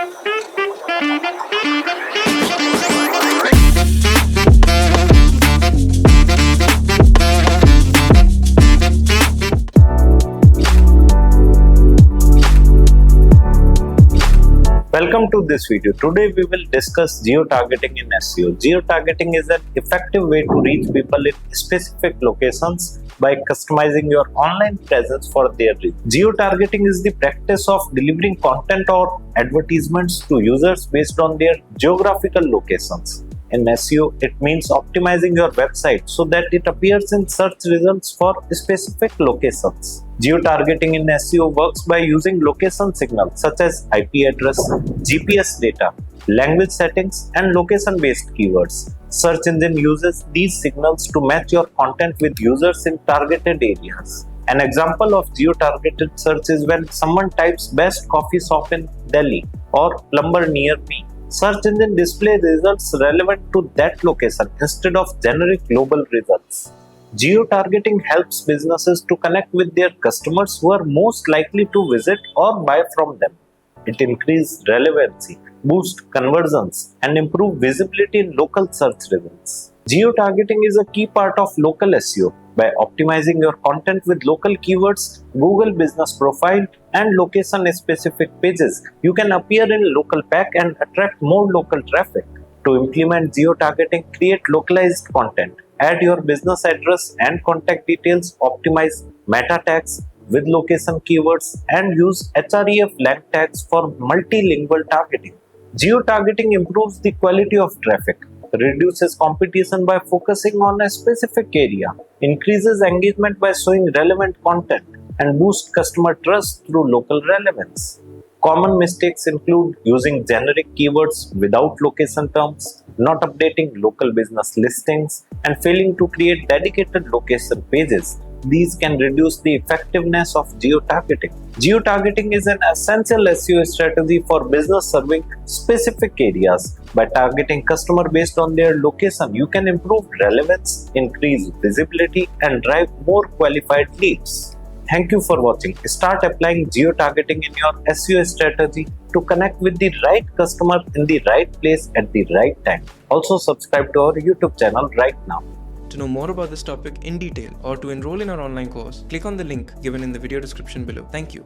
Welcome to this video. Today we will discuss geo-targeting in SEO. Geo-targeting is an effective way to reach people in specific locations by customizing your online presence for their reach. Geo-targeting is the practice of delivering content or advertisements to users based on their geographical locations. In SEO, it means optimizing your website so that it appears in search results for specific locations. Geo-targeting in SEO works by using location signals such as IP address, GPS data, language settings, and location-based keywords. Search engine uses these signals to match your content with users in targeted areas. An example of geo-targeted search is when someone types best coffee shop in Delhi or plumber near me. Search engine display results relevant to that location instead of generic global results. Geo-targeting helps businesses to connect with their customers who are most likely to visit or buy from them. It increases relevancy, boosts conversions, and improves visibility in local search results. Geo-targeting is a key part of local SEO. By optimizing your content with local keywords, Google Business Profile, and location-specific pages, you can appear in local pack and attract more local traffic. To implement geo-targeting, create localized content, add your business address and contact details, optimize meta tags with location keywords, and use href tags for multilingual targeting. Geo-targeting improves the quality of traffic, reduces competition by focusing on a specific area, increases engagement by showing relevant content, and boosts customer trust through local relevance. Common mistakes include using generic keywords without location terms, not updating local business listings, and failing to create dedicated location pages. These can reduce the effectiveness of geo-targeting. Geo-targeting is an essential SEO strategy for business serving specific areas. By targeting customers based on their location, you can improve relevance, increase visibility, and drive more qualified leads. Thank you for watching. Start applying geo-targeting in your SEO strategy to connect with the right customer in the right place at the right time. Also subscribe to our YouTube channel right now. To know more about this topic in detail or to enroll in our online course, click on the link given in the video description below. Thank you.